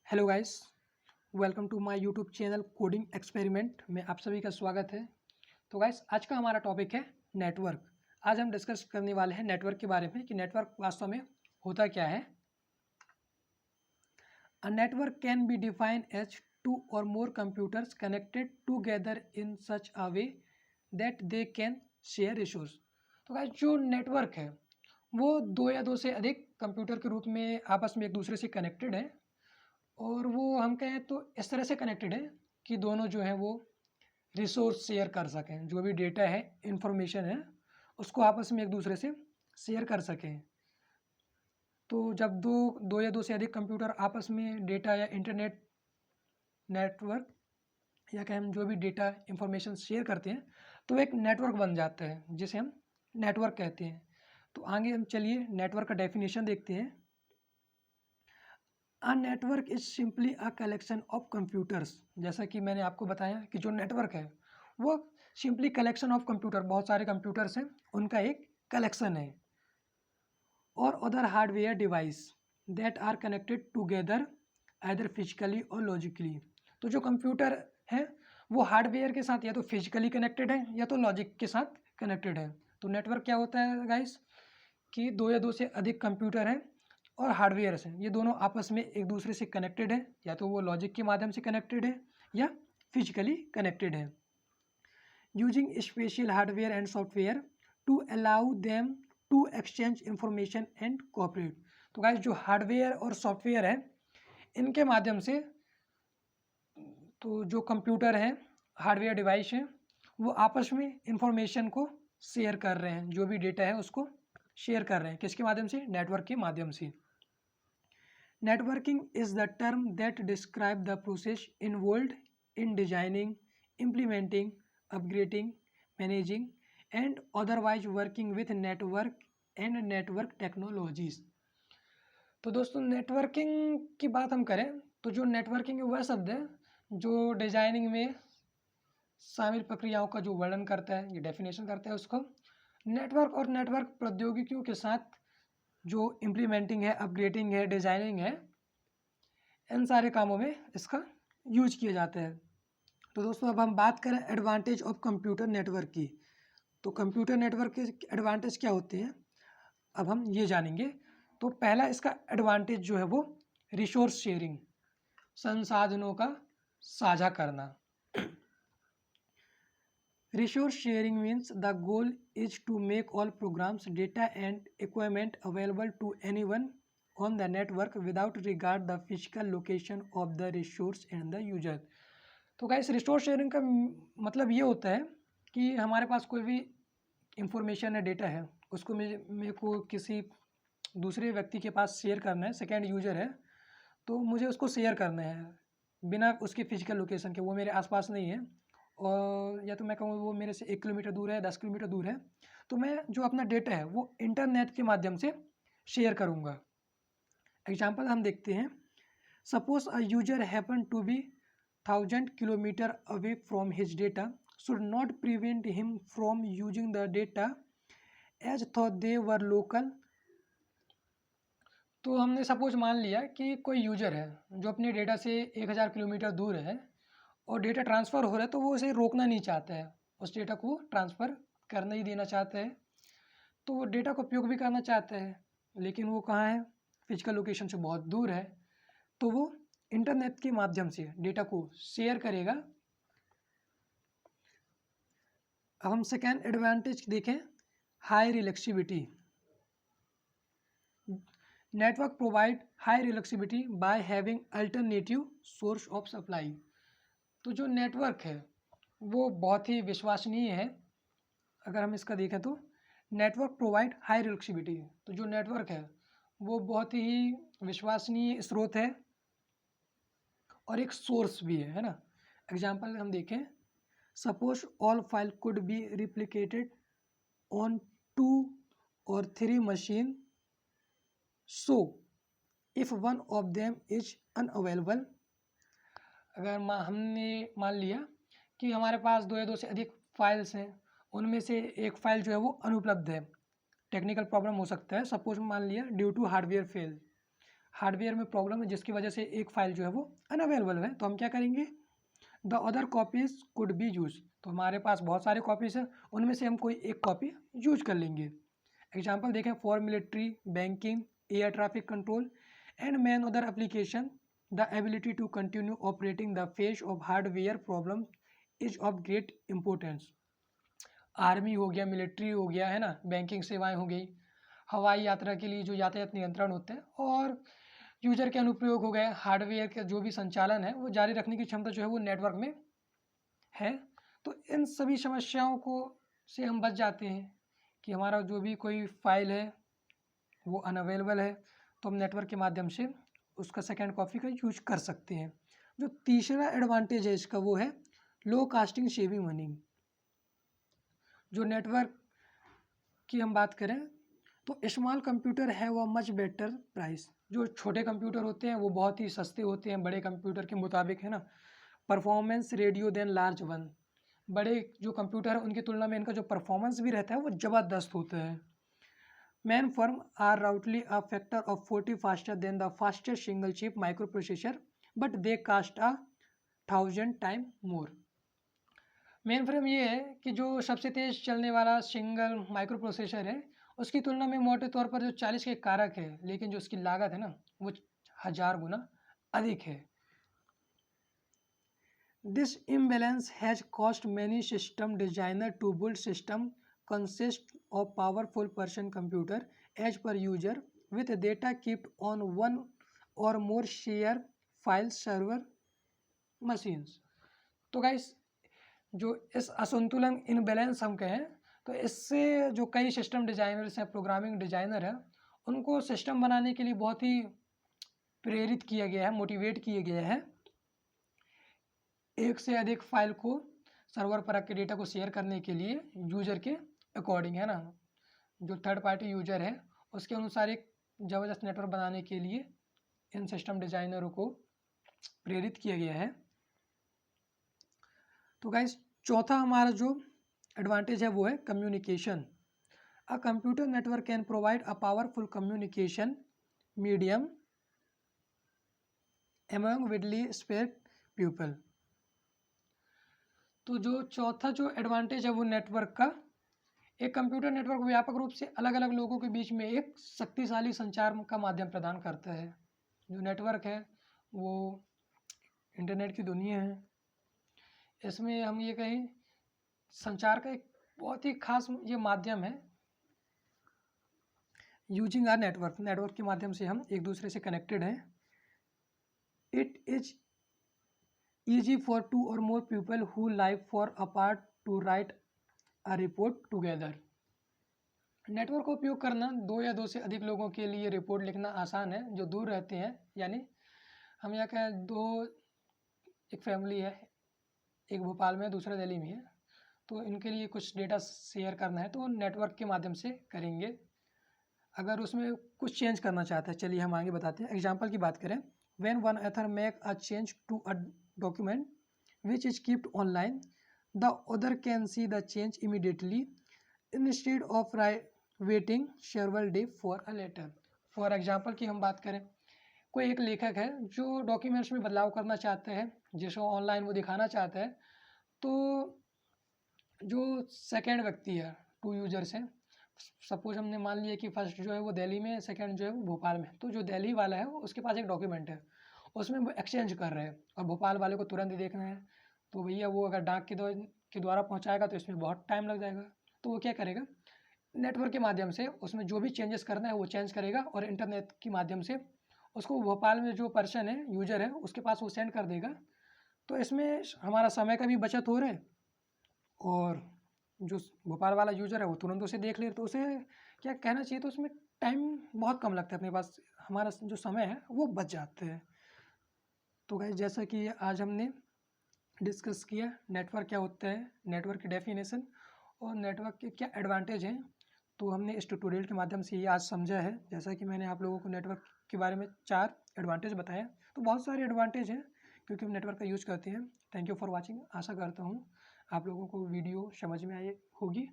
Hello guys, welcome to my YouTube channel coding experiment में आप सभी का स्वागत है। तो गाइस, आज का हमारा टॉपिक है नेटवर्क। आज हम डिस्कस करने वाले हैं नेटवर्क के बारे में कि नेटवर्क वास्तव में होता क्या है। A network can be defined as two or more computers connected together in such a way that they can share resource. तो गाइस, जो नेटवर्क है वो दो या दो से अधिक कंप्यूटर के रूप में आपस में एक दूसरे से कनेक्टेड है, और वो हम कहें तो इस तरह से कनेक्टेड है कि दोनों जो हैं वो रिसोर्स शेयर कर सकें। जो भी डेटा है, इंफॉर्मेशन है, उसको आपस में एक दूसरे से शेयर कर सकें। तो जब दो दो या दो से अधिक कंप्यूटर आपस में डेटा या इंटरनेट नेटवर्क या कहें हम जो भी डेटा इंफॉर्मेशन शेयर करते हैं तो एक नेटवर्क बन जाता है जिसे हम नेटवर्क कहते हैं। तो आगे हम चलिए नेटवर्क का डेफिनेशन देखते हैं। A network is simply a collection of computers. जैसा कि मैंने आपको बताया कि जो नेटवर्क है वो सिंपली कलेक्शन ऑफ कंप्यूटर, बहुत सारे कंप्यूटर्स हैं उनका एक कलेक्शन है, और other hardware device that are connected together either physically और लॉजिकली। तो जो कंप्यूटर है वो हार्डवेयर के साथ या तो फिजिकली कनेक्टेड है या तो लॉजिक के साथ कनेक्टेड है। तो नेटवर्क क्या होता है गाइस कि दो या दो से अधिक कंप्यूटर हैं और हार्डवेयर्स हैं, ये दोनों आपस में एक दूसरे से कनेक्टेड है, या तो वो लॉजिक के माध्यम से कनेक्टेड है या फिजिकली कनेक्टेड है, using special hardware and software to allow them to exchange information and cooperate. तो गाइस, जो हार्डवेयर और सॉफ्टवेयर है इनके माध्यम से तो जो कंप्यूटर हैं, हार्डवेयर डिवाइस हैं, वो आपस में इंफॉर्मेशन को शेयर कर रहे हैं, जो भी डेटा है उसको शेयर कर रहे हैं। किसके माध्यम से? नेटवर्क के माध्यम से। Networking is the term that describe the process involved in designing, implementing, upgrading, managing and otherwise working with network and network technologies. तो दोस्तों, नेटवर्किंग की बात हम करें तो जो नेटवर्किंग है वह शब्द है जो डिजाइनिंग में शामिल प्रक्रियाओं का जो वर्णन करता है, ये डेफिनेशन करता है उसको। नेटवर्क और नेटवर्क प्रौद्योगिकियों के साथ जो इम्प्लीमेंटिंग है, अपग्रेडिंग है, डिजाइनिंग है, इन सारे कामों में इसका यूज किया जाता है। तो दोस्तों, अब हम बात करें एडवांटेज ऑफ कंप्यूटर नेटवर्क की। तो कंप्यूटर नेटवर्क के एडवांटेज क्या होते हैं अब हम ये जानेंगे। तो पहला इसका एडवांटेज जो है वो रिसोर्स शेयरिंग, संसाधनों का साझा करना। Resource sharing means the goal is to make all programs, data and equipment available to anyone on the network without regard the physical location of the resource and the user। तो guys, resource sharing का मतलब ये होता है कि हमारे पास कोई भी इंफॉर्मेशन है, डेटा है, उसको मेरे को किसी दूसरे व्यक्ति के पास शेयर करना है, सेकेंड यूजर है, तो मुझे उसको शेयर करना है बिना उसकी फिजिकल लोकेशन के। वो मेरे आसपास नहीं है, और या तो मैं कहूँ वो मेरे से 1 किलोमीटर दूर है, 10 किलोमीटर दूर है, तो मैं जो अपना डेटा है वो इंटरनेट के माध्यम से शेयर करूँगा। एग्जाम्पल हम देखते हैं। Suppose a user happen to be 1000 kilometre away from his data should not prevent him from using the data as though they were local. तो हमने सपोज मान लिया कि कोई यूजर है जो अपने डेटा से 1000 किलोमीटर दूर है और डेटा ट्रांसफ़र हो रहा है, तो वो उसे रोकना नहीं चाहता है, उस डेटा को ट्रांसफ़र करना ही देना चाहता है। तो वो डेटा का उपयोग भी करना चाहता है, लेकिन वो कहाँ है? फिजिकल लोकेशन से बहुत दूर है। तो वो इंटरनेट के माध्यम से डेटा को शेयर करेगा। अब हम सेकेंड एडवांटेज देखें, high reliability. Network provide high reliability by having alternative source of supply. तो जो नेटवर्क है वो बहुत ही विश्वसनीय है। अगर हम इसका देखें तो नेटवर्क प्रोवाइड हाई रिलेक्सिबिलिटी, तो जो नेटवर्क है वो बहुत ही विश्वसनीय स्रोत है और एक सोर्स भी है ना। एग्जाम्पल हम देखें। Suppose all file could be replicated on 2 और 3 machine, so if one of them is unavailable. अगर हमने मान लिया कि हमारे पास दो या दो से अधिक फाइल्स हैं, उनमें से एक फ़ाइल जो है वो अनुपलब्ध है, टेक्निकल प्रॉब्लम हो सकता है, सपोज मान लिया due to hardware fail, hardware में प्रॉब्लम है जिसकी वजह से एक फ़ाइल जो है वो अनअवेलेबल है, तो हम क्या करेंगे, the other copies could be use, तो हमारे पास बहुत सारे कॉपीज़ हैं, उनमें से हम कोई एक कॉपी यूज कर लेंगे। एग्जाम्पल देखें, for military, banking, air traffic control and man other application the ability to continue operating the face of hardware problem is of great importance. Army हो गया, मिलिट्री हो गया, है ना, बैंकिंग सेवाएं हो गई, हवाई यात्रा के लिए जो यातायात नियंत्रण होते हैं, और यूजर के अनुप्रयोग हो गए, हार्डवेयर का जो भी संचालन है वो जारी रखने की क्षमता जो है वो नेटवर्क में है। तो इन सभी समस्याओं को से हम बच जाते हैं कि हमारा जो भी कोई फाइल है वो अनअवेलेबल है, तो हम नेटवर्क के माध्यम से उसका सेकेंड कॉपी का यूज कर सकते हैं। जो तीसरा एडवांटेज है इसका वो है लो कास्टिंग शेविंग मनी। जो नेटवर्क की हम बात करें तो स्मॉल कंप्यूटर है वो मच बेटर प्राइस। जो छोटे कंप्यूटर होते हैं वो बहुत ही सस्ते होते हैं बड़े कंप्यूटर के मुताबिक, है ना। Performance ratio than large one, बड़े जो कंप्यूटर है उनकी तुलना में इनका जो परफॉर्मेंस भी रहता है वो ज़बरदस्त होता है। मैन फर्म आर राउटली a factor of 40 faster than the fastest single chip microprocessor but they cost 1000 time more. Mainframe ये है कि जो सबसे तेज़ चलने वाला सिंगल माइक्रो प्रोसेसर है उसकी तुलना में मोटे तौर पर जो 40 के कारक है, लेकिन जो उसकी लागत है ना वो 1000 गुना अधिक है। This imbalance has caused many system designer to build system consist of powerful person computer as per user with data kept on one or more share file server machines। तो गाइस जो इस असंतुलन इनबैलेंस हम कहें तो इससे जो कई सिस्टम डिज़ाइनर्स हैं, प्रोग्रामिंग डिज़ाइनर हैं, उनको सिस्टम बनाने के लिए बहुत ही प्रेरित किया गया है, मोटिवेट किया गया है एक से अधिक फाइल को सर्वर पर रख के डेटा को शेयर करने के लिए यूजर के अकॉर्डिंग, है ना। जो थर्ड पार्टी यूजर है उसके अनुसार एक ज़बरदस्त नेटवर्क बनाने के लिए इन सिस्टम डिज़ाइनरों को प्रेरित किया गया है। तो गाइस चौथा हमारा जो एडवांटेज है वो है communication. A computer network can provide a powerful communication medium among Vidly spread people. तो जो चौथा जो एडवांटेज है वो नेटवर्क का, एक कंप्यूटर नेटवर्क व्यापक रूप से अलग अलग लोगों के बीच में एक शक्तिशाली संचार का माध्यम प्रदान करता है। जो नेटवर्क है वो इंटरनेट की दुनिया है, इसमें हम ये कहें संचार का एक बहुत ही खास ये माध्यम है। यूजिंग आर नेटवर्क, नेटवर्क के माध्यम से हम एक दूसरे से कनेक्टेड हैं। It is easy for 2 or more people who live far apart to write a report together। Network का उपयोग करना 2 या 2 से अधिक लोगों के लिए रिपोर्ट लिखना आसान है जो दूर रहते हैं। यानी हम यहाँ कहें दो, एक फैमिली है, एक भोपाल में है दूसरा दिल्ली में है, तो इनके लिए कुछ डेटा शेयर करना है तो नेटवर्क के माध्यम से करेंगे। अगर उसमें कुछ चेंज करना चाहता है, चलिए हम आगे बताते हैं। एग्जाम्पल की बात करें, when one author make a change to a document which is kept online, the other can see the change immediately instead of waiting several days for a letter। For example की हम बात करें, कोई एक लेखक है जो डॉक्यूमेंट्स में बदलाव करना चाहते हैं जिसको ऑनलाइन वो दिखाना चाहता है, तो जो सेकेंड व्यक्ति है, 2 यूजर्स हैं, सपोज हमने मान लिया कि फर्स्ट जो है वो दिल्ली में, सेकेंड जो है वो भोपाल में, तो जो दिल्ली वाला है उसके पास एक डॉक्यूमेंट है उसमें वो एक्सचेंज कर रहे हैं और भोपाल वाले को तुरंत ही देखना है, तो भैया वो अगर डाक के द्वारा पहुंचाएगा तो इसमें बहुत टाइम लग जाएगा। तो वो क्या करेगा, नेटवर्क के माध्यम से उसमें जो भी चेंजेस करना है वो चेंज करेगा और इंटरनेट के माध्यम से उसको भोपाल में जो पर्सन है, यूजर है, उसके पास वो सेंड कर देगा। तो इसमें हमारा समय का भी बचत हो रहा है और जो भोपाल वाला यूजर है वो तुरंत उसे देख ले, तो उसे क्या कहना चाहिए, तो उसमें टाइम बहुत कम लगता है, अपने पास हमारा जो समय है वो बच जाता है। तो गाइस जैसा कि आज हमने डिस्कस किया नेटवर्क क्या होता है, नेटवर्क की डेफिनेशन और नेटवर्क के क्या एडवांटेज हैं, तो हमने इस ट्यूटोरियल के माध्यम से ये आज समझा है। जैसा कि मैंने आप लोगों को नेटवर्क के बारे में 4 एडवांटेज बताया, तो बहुत सारे एडवांटेज हैं क्योंकि हम नेटवर्क का यूज़ करते हैं। Thank you for watching. आशा करता हूँ आप लोगों को वीडियो समझ में आई होगी।